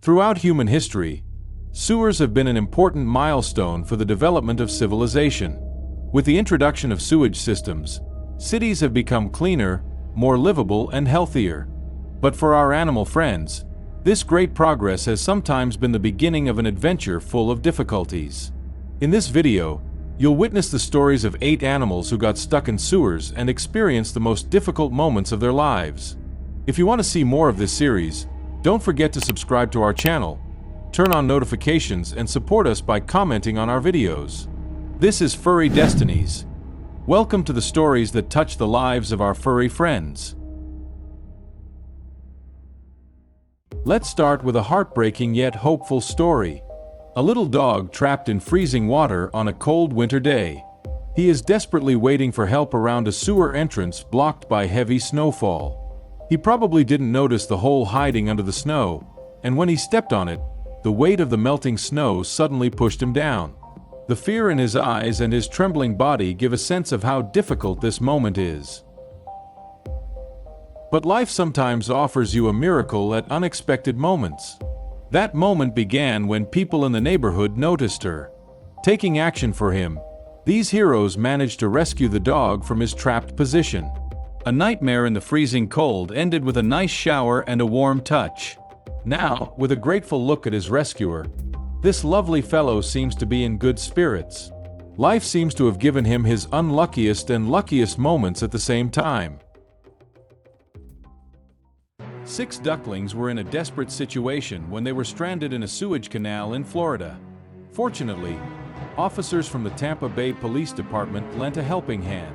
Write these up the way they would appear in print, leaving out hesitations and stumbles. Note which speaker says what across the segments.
Speaker 1: Throughout human history, sewers have been an important milestone for the development of civilization. With the introduction of sewage systems, cities have become cleaner, more livable, and healthier. But for our animal friends, this great progress has sometimes been the beginning of an adventure full of difficulties. In this video, you'll witness the stories of 8 animals who got stuck in sewers and experienced the most difficult moments of their lives. If you want to see more of this series, don't forget to subscribe to our channel, turn on notifications, and support us by commenting on our videos. This is Furry Destinies. Welcome to the stories that touch the lives of our furry friends. Let's start with a heartbreaking yet hopeful story. A little dog trapped in freezing water on a cold winter day. He is desperately waiting for help around a sewer entrance blocked by heavy snowfall. He probably didn't notice the hole hiding under the snow, and when he stepped on it, the weight of the melting snow suddenly pushed him down. The fear in his eyes and his trembling body give a sense of how difficult this moment is. But life sometimes offers you a miracle at unexpected moments. That moment began when people in the neighborhood noticed her. Taking action for him, these heroes managed to rescue the dog from his trapped position. A nightmare in the freezing cold ended with a nice shower and a warm touch. Now, with a grateful look at his rescuer, this lovely fellow seems to be in good spirits. Life seems to have given him his unluckiest and luckiest moments at the same time. 6 ducklings were in a desperate situation when they were stranded in a sewage canal in Florida. Fortunately, officers from the Tampa Bay Police Department lent a helping hand.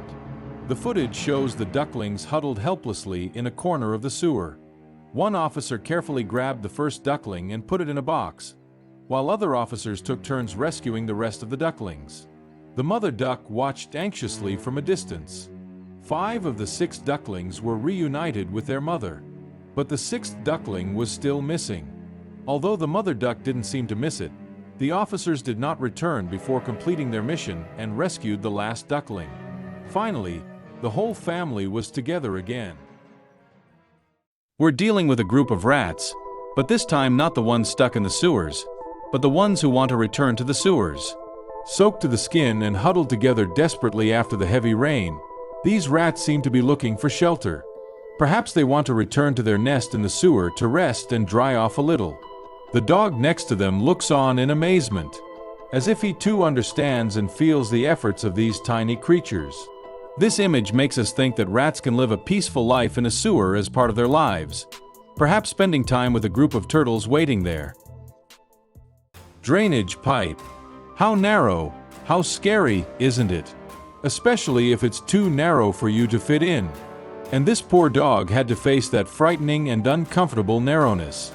Speaker 1: The footage shows the ducklings huddled helplessly in a corner of the sewer. One officer carefully grabbed the first duckling and put it in a box, while other officers took turns rescuing the rest of the ducklings. The mother duck watched anxiously from a distance. 5 of the 6 ducklings were reunited with their mother. But the 6th duckling was still missing. Although the mother duck didn't seem to miss it, the officers did not return before completing their mission and rescued the last duckling. Finally, the whole family was together again. We're dealing with a group of rats, but this time not the ones stuck in the sewers, but the ones who want to return to the sewers. Soaked to the skin and huddled together desperately after the heavy rain, these rats seem to be looking for shelter. Perhaps they want to return to their nest in the sewer to rest and dry off a little. The dog next to them looks on in amazement, as if he too understands and feels the efforts of these tiny creatures. This image makes us think that rats can live a peaceful life in a sewer as part of their lives, perhaps spending time with a group of turtles waiting there. Drainage pipe. How narrow, how scary, isn't it? Especially if it's too narrow for you to fit in. And this poor dog had to face that frightening and uncomfortable narrowness.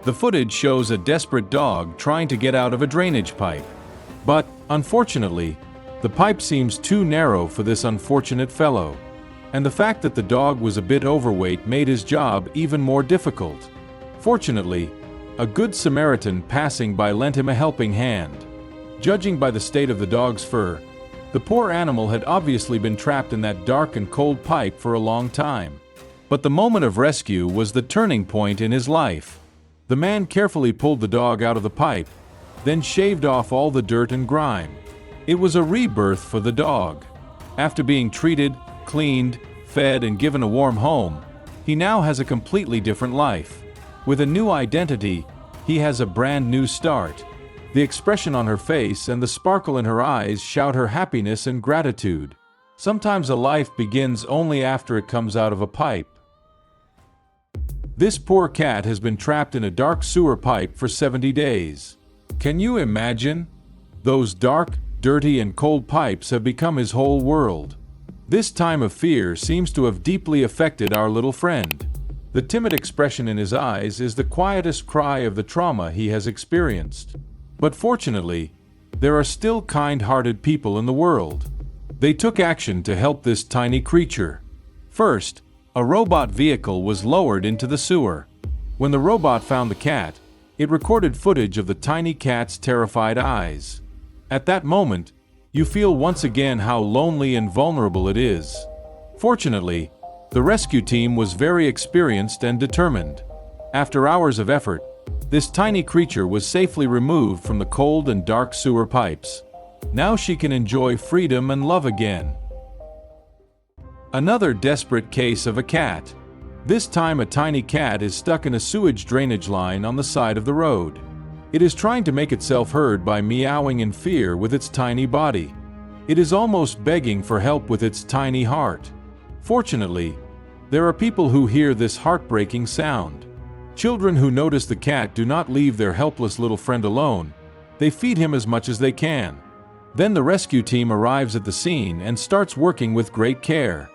Speaker 1: The footage shows a desperate dog trying to get out of a drainage pipe. But, unfortunately, the pipe seems too narrow for this unfortunate fellow. And the fact that the dog was a bit overweight made his job even more difficult. Fortunately, a good Samaritan passing by lent him a helping hand. Judging by the state of the dog's fur, the poor animal had obviously been trapped in that dark and cold pipe for a long time. But the moment of rescue was the turning point in his life. The man carefully pulled the dog out of the pipe, then shaved off all the dirt and grime. It was a rebirth for the dog. After being treated, cleaned, fed, and given a warm home, he now has a completely different life. With a new identity, he has a brand new start. The expression on her face and the sparkle in her eyes shout her happiness and gratitude. Sometimes a life begins only after it comes out of a pipe. This poor cat has been trapped in a dark sewer pipe for 70 days. Can you imagine? Those dark, dirty, and cold pipes have become his whole world. This time of fear seems to have deeply affected our little friend. The timid expression in his eyes is the quietest cry of the trauma he has experienced. But fortunately, there are still kind-hearted people in the world. They took action to help this tiny creature. First, a robot vehicle was lowered into the sewer. When the robot found the cat, it recorded footage of the tiny cat's terrified eyes. At that moment, you feel once again how lonely and vulnerable it is. Fortunately, the rescue team was very experienced and determined. After hours of effort, This tiny creature was safely removed from the cold and dark sewer pipes. Now she can enjoy freedom and love again. Another desperate case of a cat. This time a tiny cat is stuck in a sewage drainage line on the side of the road. It is trying to make itself heard by meowing in fear with its tiny body. It is almost begging for help with its tiny heart. Fortunately, there are people who hear this heartbreaking sound. Children who notice the cat do not leave their helpless little friend alone. They feed him as much as they can. Then the rescue team arrives at the scene and starts working with great care.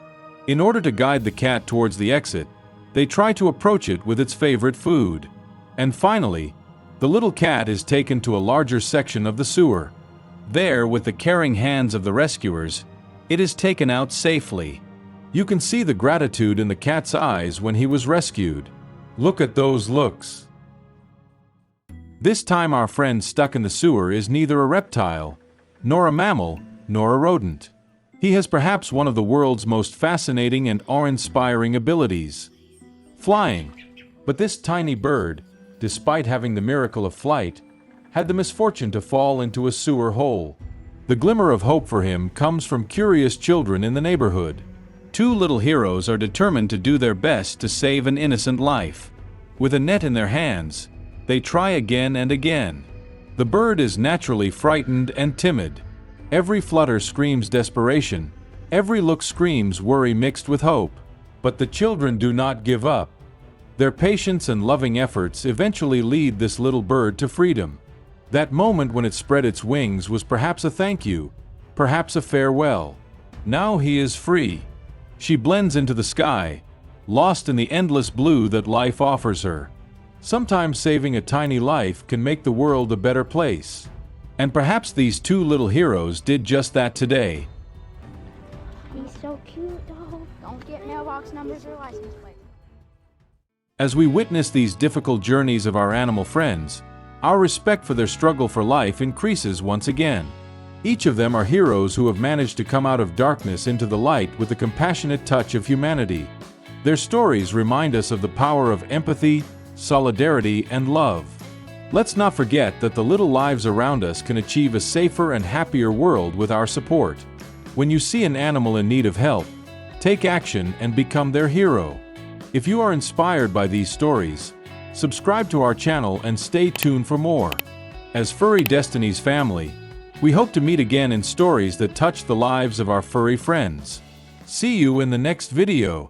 Speaker 1: In order to guide the cat towards the exit, they try to approach it with its favorite food. And finally, the little cat is taken to a larger section of the sewer. There, with the caring hands of the rescuers, it is taken out safely. You can see the gratitude in the cat's eyes when he was rescued. Look at those looks. This time our friend stuck in the sewer is neither a reptile, nor a mammal, nor a rodent. He has perhaps one of the world's most fascinating and awe-inspiring abilities: flying. But this tiny bird, despite having the miracle of flight, had the misfortune to fall into a sewer hole. The glimmer of hope for him comes from curious children in the neighborhood. Two little heroes are determined to do their best to save an innocent life. With a net in their hands, they try again and again. The bird is naturally frightened and timid. Every flutter screams desperation. Every look screams worry mixed with hope. But the children do not give up. Their patience and loving efforts eventually lead this little bird to freedom. That moment when it spread its wings was perhaps a thank you, perhaps a farewell. Now he is free. She blends into the sky, lost in the endless blue that life offers her. Sometimes saving a tiny life can make the world a better place. And perhaps these two little heroes did just that today.
Speaker 2: He's so cute, though. Don't get mailbox numbers or license plates.
Speaker 1: As we witness these difficult journeys of our animal friends, our respect for their struggle for life increases once again. Each of them are heroes who have managed to come out of darkness into the light with the compassionate touch of humanity. Their stories remind us of the power of empathy, solidarity, and love. Let's not forget that the little lives around us can achieve a safer and happier world with our support. When you see an animal in need of help, take action and become their hero. If you are inspired by these stories, subscribe to our channel and stay tuned for more. As Furry Destinies family, we hope to meet again in stories that touch the lives of our furry friends. See you in the next video.